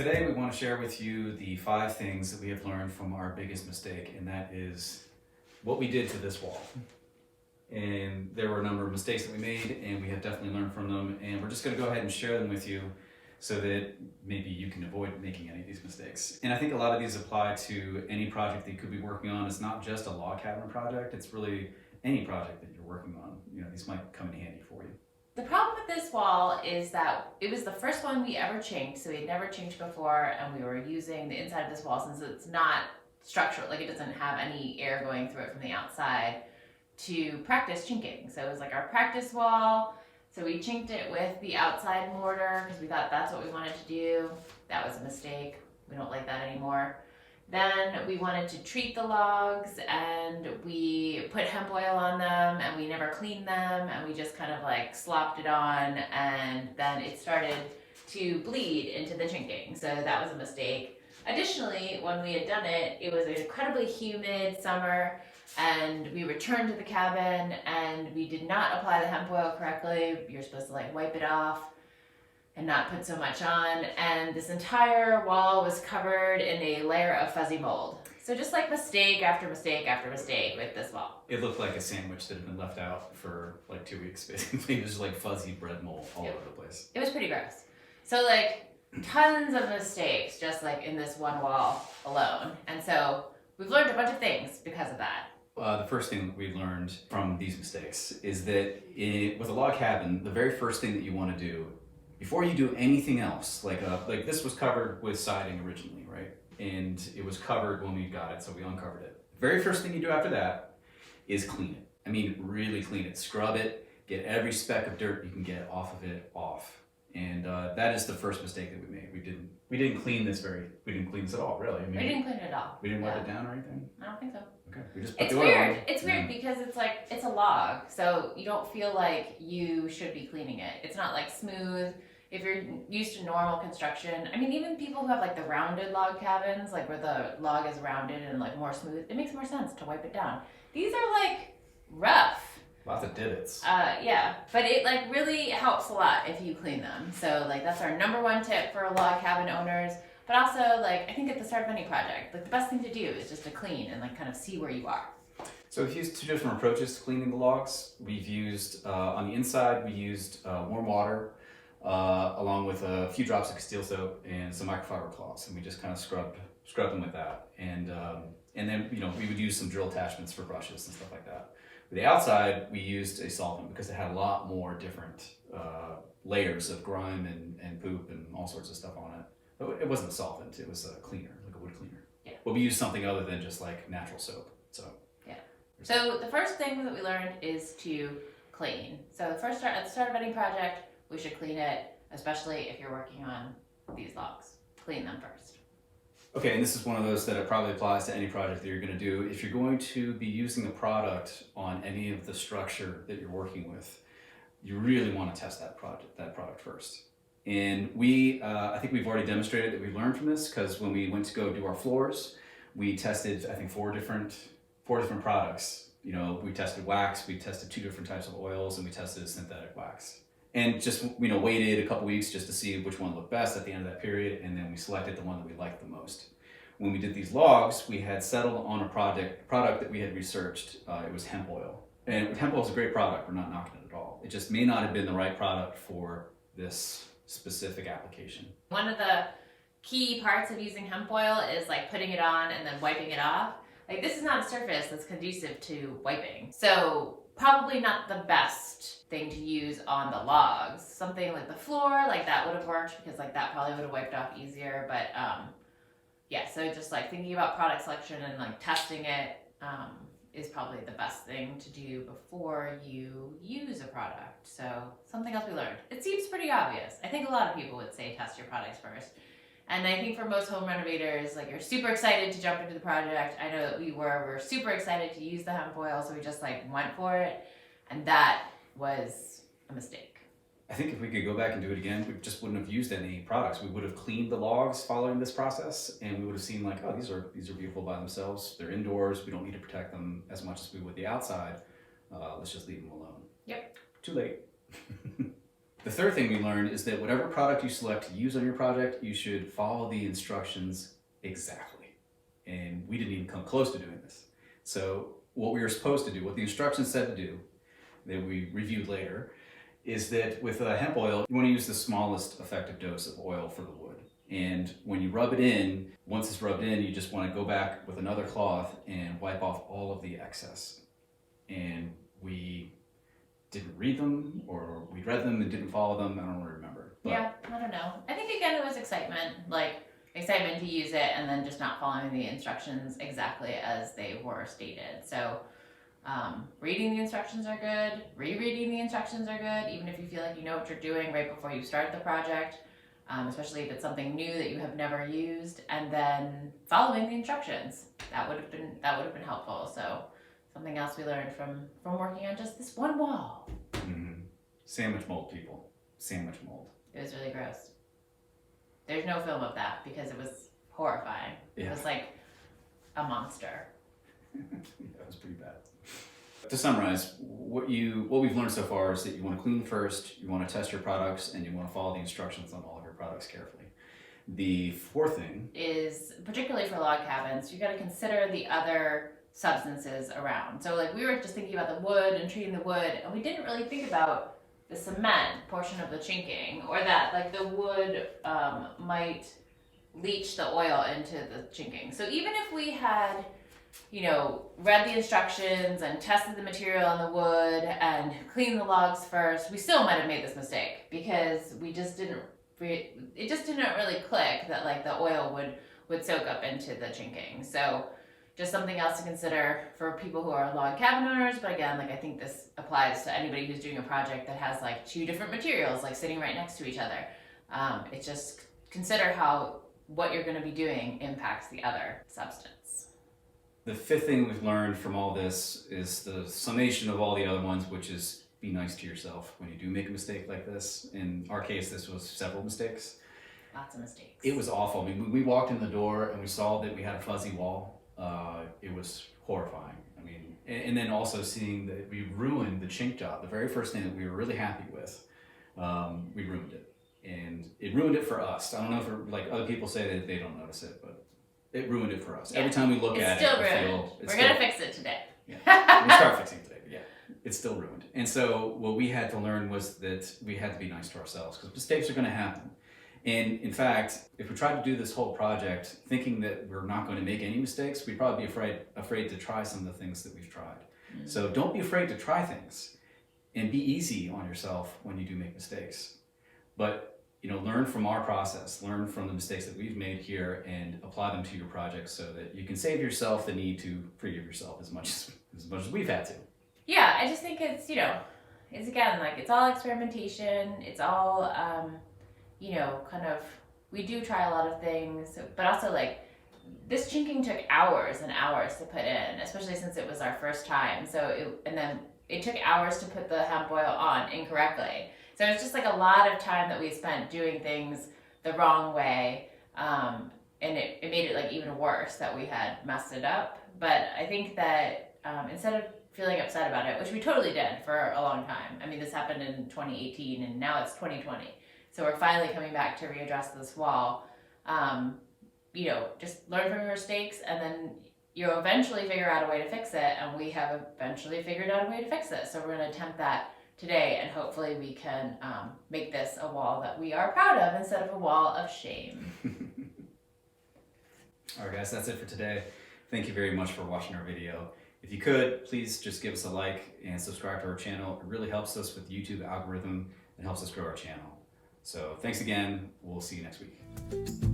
Today we want to share with you the 5 things that we have learned from our biggest mistake, and that is what we did to this wall. And there were a number of mistakes that we made, and we have definitely learned from them, and we're just going to go ahead and share them with you so that maybe you can avoid making any of these mistakes. And I think a lot of these apply to any project that you could be working on. It's not just a log cabin project, it's really any project that you're working on. You know, these might come in handy for you. The problem with this wall is that it was the first one we ever chinked, so we had never chinked before, and we were using the inside of this wall since it's not structural, like it doesn't have any air going through it from the outside, to practice chinking. So it was like our practice wall. So we chinked it with the outside mortar because we thought that's what we wanted to do. That was a mistake. We don't like that anymore. Then we wanted to treat the logs, and we put hemp oil on them, and we never cleaned them, and we just kind of like slopped it on, and then it started to bleed into the chinking. So that was a mistake. Additionally, when we had done it, it was an incredibly humid summer, and we returned to the cabin, and we did not apply the hemp oil correctly. You're supposed to like wipe it off and not put so much on, and this entire wall was covered in a layer of fuzzy mold. So just like mistake after mistake after mistake with this wall. It looked like a sandwich that had been left out for like 2 weeks, basically. It was like fuzzy bread mold all over the place. It was pretty gross. So like tons of mistakes just like in this one wall alone. And so we've learned a bunch of things because of that. The first thing that we learned from these mistakes is that with a log cabin, the very first thing that you want to do before you do anything else, like this was covered with siding originally, right? And it was covered when we got it, so we uncovered it. Very first thing you do after that is clean it. I mean, really clean it. Scrub it, get every speck of dirt you can get off of it off. And that is the first mistake that we made. We didn't clean this at all, really. I mean, We didn't clean it at all. We didn't wipe it down or anything? I don't think so. Okay, we just put It's the oil on. weird. It's weird because it's like, it's a log, so you don't feel like you should be cleaning it. It's not like smooth. If you're used to normal construction, I mean, even people who have like the rounded log cabins, like where the log is rounded and like more smooth, it makes more sense to wipe it down. These are like rough. Lots of divots. Yeah, but it like really helps a lot if you clean them. So like that's our number 1 tip for log cabin owners. But also like I think at the start of any project, like the best thing to do is just to clean and like kind of see where you are. So we've used 2 different approaches to cleaning the logs. We've used, on the inside, we used warm water, along with a few drops of Castile soap and some microfiber cloths, and we just kind of scrubbed them with that. And then we would use some drill attachments for brushes and stuff like that. For the outside, we used a solvent because it had a lot more different layers of grime and poop and all sorts of stuff on it. But it wasn't a solvent; it was a cleaner, like a wood cleaner. Yeah. But we used something other than just like natural soap. So. Yeah. So the first thing that we learned is to clean. So at the start of any project, we should clean it, especially if you're working on these logs. Clean them first. Okay, and this is one of those that it probably applies to any project that you're going to do. If you're going to be using a product on any of the structure that you're working with, you really want to test that product first. And I think we've already demonstrated that we learned from this because when we went to go do our floors, we tested, I think, four different products. You know, we tested wax, we tested 2 different types of oils, and we tested synthetic wax. And just, waited a couple weeks just to see which one looked best at the end of that period, and then we selected the one that we liked the most. When we did these logs, we had settled on a product that we had researched. It was hemp oil. And hemp oil is a great product, we're not knocking it at all. It just may not have been the right product for this specific application. One of the key parts of using hemp oil is like putting it on and then wiping it off. Like this is not a surface that's conducive to wiping. So probably not the best thing to use on the logs. Something like the floor, like that would have worked because like that probably would have wiped off easier. But yeah, so just like thinking about product selection and like testing it is probably the best thing to do before you use a product. So something else we learned. It seems pretty obvious. I think a lot of people would say test your products first. And I think for most home renovators, like you're super excited to jump into the project. I know that we're super excited to use the hemp oil, so we just like went for it. And that was a mistake. I think if we could go back and do it again, we just wouldn't have used any products. We would have cleaned the logs following this process, and we would have seen like, oh, these are beautiful by themselves. They're indoors. We don't need to protect them as much as we would the outside. Let's just leave them alone. Yep. Too late. The third thing we learned is that whatever product you select to use on your project, you should follow the instructions exactly. And we didn't even come close to doing this. So what we were supposed to do, what the instructions said to do, that we reviewed later, is that with hemp oil, you want to use the smallest effective dose of oil for the wood. And when you rub it in, once it's rubbed in, you just want to go back with another cloth and wipe off all of the excess. And we didn't read them, or we read them and didn't follow them. I don't remember. But yeah, I don't know. I think again it was excitement, like excitement to use it and then just not following the instructions exactly as they were stated. So reading the instructions are good, rereading the instructions are good, even if you feel like you know what you're doing right before you start the project, especially if it's something new that you have never used, and then following the instructions. That would have been helpful. So something else we learned from working on just this one wall. Mm-hmm. Sandwich mold, people. Sandwich mold. It was really gross. There's no film of that because it was horrifying. Yeah. It was like a monster. That was pretty bad. To summarize, what we've learned so far is that you want to clean first, you want to test your products, and you want to follow the instructions on all of your products carefully. The fourth thing is, particularly for log cabins, you got to consider the other substances around. So like we were just thinking about the wood and treating the wood, and we didn't really think about the cement portion of the chinking, or that like the wood might leach the oil into the chinking. So even if we had, you know, read the instructions and tested the material on the wood and cleaned the logs first, we still might have made this mistake because it just didn't really click that like the oil would soak up into the chinking. So just something else to consider for people who are log cabin owners. But again, like I think this applies to anybody who's doing a project that has like two different materials like sitting right next to each other. It's just consider how what you're going to be doing impacts the other substance. The fifth thing we've learned from all this is the summation of all the other ones, which is be nice to yourself when you do make a mistake like this. In our case, this was several mistakes. Lots of mistakes. It was awful. I mean, when we walked in the door and we saw that we had a fuzzy wall, it was horrifying. I mean, and then also seeing that we ruined the chink job, the very first thing that we were really happy with, we ruined it. And it ruined it for us. I don't know if like other people say that they don't notice it, but it ruined it for us. Yeah. Every time we look at still it, ruined. We're going to fix it today. Yeah. We'll start fixing it today, but yeah, it's still ruined. And so what we had to learn was that we had to be nice to ourselves because mistakes are going to happen. And in fact, if we tried to do this whole project thinking that we're not going to make any mistakes, we'd probably be afraid to try some of the things that we've tried. Mm-hmm. So don't be afraid to try things and be easy on yourself when you do make mistakes. But learn from our process, learn from the mistakes that we've made here and apply them to your projects so that you can save yourself the need to forgive yourself as much as we've had to. Yeah, I just think it's, it's again, like it's all experimentation. It's all, kind of, we do try a lot of things, but also like this chinking took hours and hours to put in, especially since it was our first time. And then it took hours to put the hemp oil on incorrectly. So it's just like a lot of time that we spent doing things the wrong way. And it made it like even worse that we had messed it up. But I think that instead of feeling upset about it, which we totally did for a long time. I mean, this happened in 2018 and now it's 2020. So we're finally coming back to readdress this wall. Just learn from your mistakes and then you'll eventually figure out a way to fix it. And we have eventually figured out a way to fix it. So we're going to attempt that today, and hopefully we can make this a wall that we are proud of instead of a wall of shame. All right, guys, that's it for today. Thank you very much for watching our video. If you could, please just give us a like and subscribe to our channel. It really helps us with the YouTube algorithm and helps us grow our channel. So thanks again. We'll see you next week.